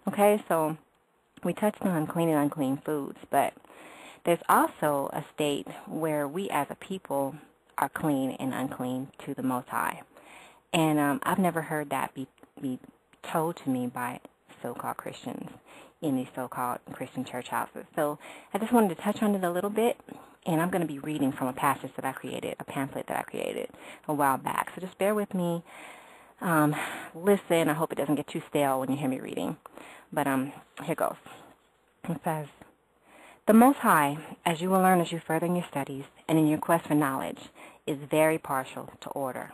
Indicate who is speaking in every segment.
Speaker 1: Okay, so we touched on clean and unclean foods, but there's also a state where we as a people are clean and unclean to the Most High. And I've never heard that be told to me by so-called Christians in these so-called Christian church houses. So I just wanted to touch on it a little bit, and I'm going to be reading from a passage that I created, a pamphlet that I created a while back. So just bear with me. Listen. I hope it doesn't get too stale when you hear me reading. But here goes. It says, "The Most High, as you will learn as you further in your studies and in your quest for knowledge, is very partial to order.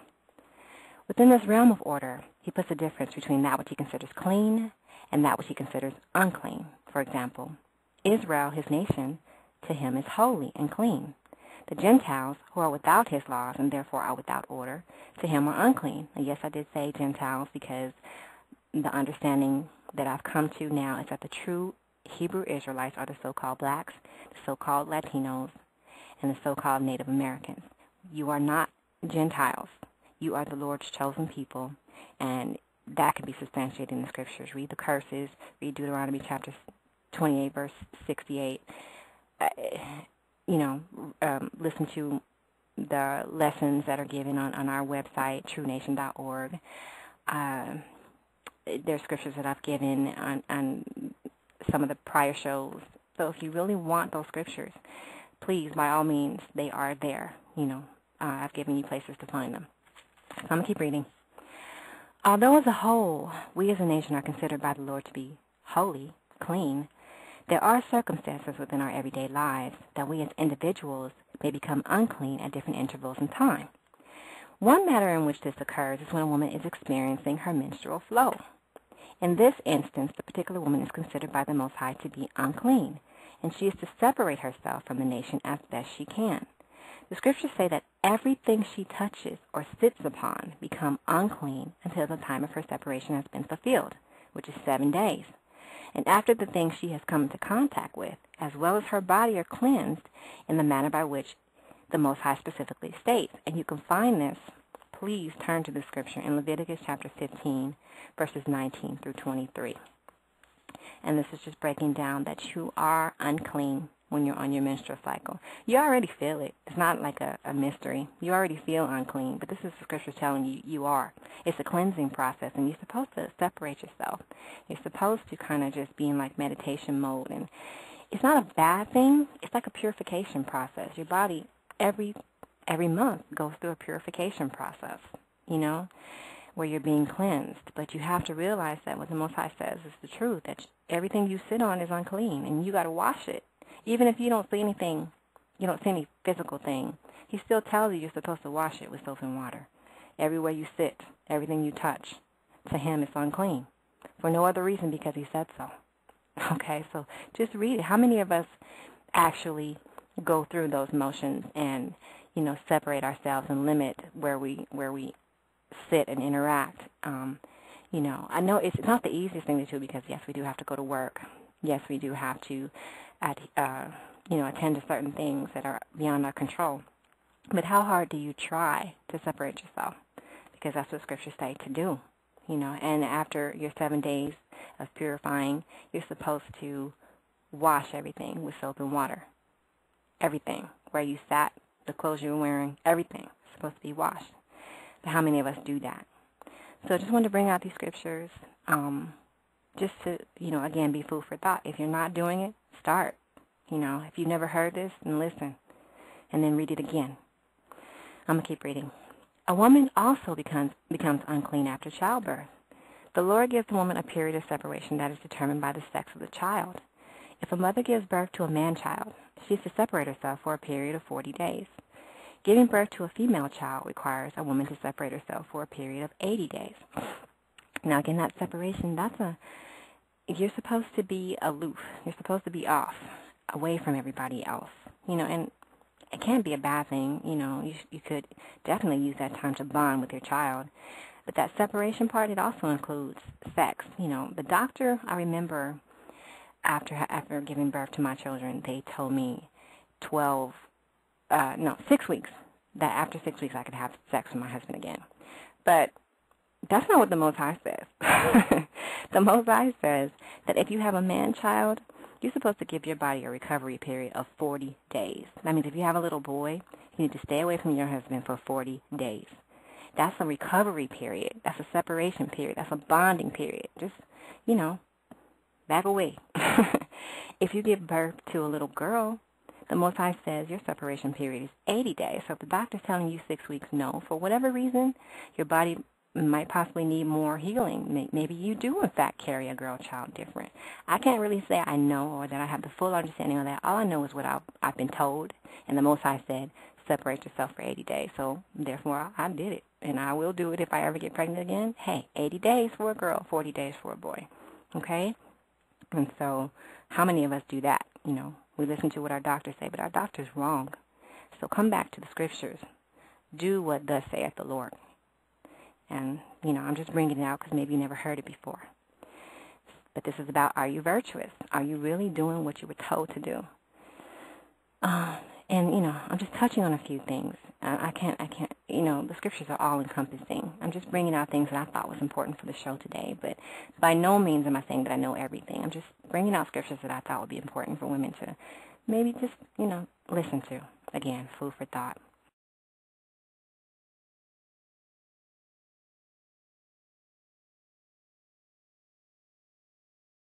Speaker 1: Within this realm of order, he puts a difference between that which he considers clean and that which he considers unclean. For example, Israel, his nation, to him is holy and clean. The Gentiles, who are without his laws and therefore are without order, to him are unclean." And yes, I did say Gentiles because the understanding that I've come to now is that the true Hebrew Israelites are the so-called blacks, the so-called Latinos, and the so-called Native Americans. You are not Gentiles. You are the Lord's chosen people, and that can be substantiated in the scriptures. Read the curses, read Deuteronomy chapter 28, verse 68. Listen to the lessons that are given on our website, truenation.org. There's scriptures that I've given on some of the prior shows. So if you really want those scriptures, please, by all means, they are there. I've given you places to find them. So I'm going to keep reading. "Although as a whole, we as a nation are considered by the Lord to be holy, clean, there are circumstances within our everyday lives that we as individuals may become unclean at different intervals in time. One matter in which this occurs is when a woman is experiencing her menstrual flow. In this instance, the particular woman is considered by the Most High to be unclean, and she is to separate herself from the nation as best she can. The scriptures say that everything she touches or sits upon become unclean until the time of her separation has been fulfilled, which is 7 days. And after the things she has come into contact with, as well as her body, are cleansed in the manner by which the Most High specifically states." And you can find this, please turn to the scripture in Leviticus chapter 15, verses 19 through 23. And this is just breaking down that you are unclean when you're on your menstrual cycle. You already feel it. It's not like a mystery. You already feel unclean, but this is the scripture telling you you are. It's a cleansing process, and you're supposed to separate yourself. You're supposed to kind of just be in like meditation mode, and it's not a bad thing. It's like a purification process. Your body every month goes through a purification process, where you're being cleansed. But you have to realize that what the Most High says is the truth, that everything you sit on is unclean, and you got to wash it. Even if you don't see anything, you don't see any physical thing, he still tells you you're supposed to wash it with soap and water. Everywhere you sit, everything you touch, to him it's unclean. For no other reason, because he said so. Okay, so just read it. How many of us actually go through those motions and, separate ourselves and limit where we sit and interact? I know it's not the easiest thing to do, because yes, we do have to go to work. Yes, we do have to attend to certain things that are beyond our control. But how hard do you try to separate yourself? Because that's what scriptures say to do, And after your 7 days of purifying, you're supposed to wash everything with soap and water. Everything. Where you sat, the clothes you were wearing, everything is supposed to be washed. But how many of us do that? So I just wanted to bring out these scriptures just to, again, be food for thought. If you're not doing it, start. If you've never heard this, then listen, and then read it again. I'm going to keep reading. "A woman also becomes unclean after childbirth. The Lord gives the woman a period of separation that is determined by the sex of the child. If a mother gives birth to a man-child, she is to separate herself for a period of 40 days. Giving birth to a female child requires a woman to separate herself for a period of 80 days. Now, again, that separation, you're supposed to be aloof. You're supposed to be off, away from everybody else, and it can't be a bad thing. You could definitely use that time to bond with your child. But that separation part, it also includes sex. The doctor, I remember after giving birth to my children, they told me 6 weeks, that after 6 weeks I could have sex with my husband again. But That's not what the Most High says. The Most High says that if you have a man-child, you're supposed to give your body a recovery period of 40 days. That means if you have a little boy, you need to stay away from your husband for 40 days. That's a recovery period. That's a separation period. That's a bonding period. Just, back away. If you give birth to a little girl, the Most High says your separation period is 80 days. So if the doctor's telling you 6 weeks, no, for whatever reason, your body might possibly need more healing. Maybe you do, in fact, carry a girl child different. I can't really say I know or that I have the full understanding of that. All I know is what I've been told, and the Most High said, separate yourself for 80 days. So, therefore, I did it, and I will do it if I ever get pregnant again. Hey, 80 days for a girl, 40 days for a boy, okay? And so how many of us do that? We listen to what our doctors say, but our doctor's wrong. So come back to the scriptures. Do what thus saith the Lord. And, I'm just bringing it out because maybe you never heard it before. But this is about, are you virtuous? Are you really doing what you were told to do? And, I'm just touching on a few things. I can't, the scriptures are all-encompassing. I'm just bringing out things that I thought was important for the show today. But by no means am I saying that I know everything. I'm just bringing out scriptures that I thought would be important for women to maybe just, listen to. Again, food for thought.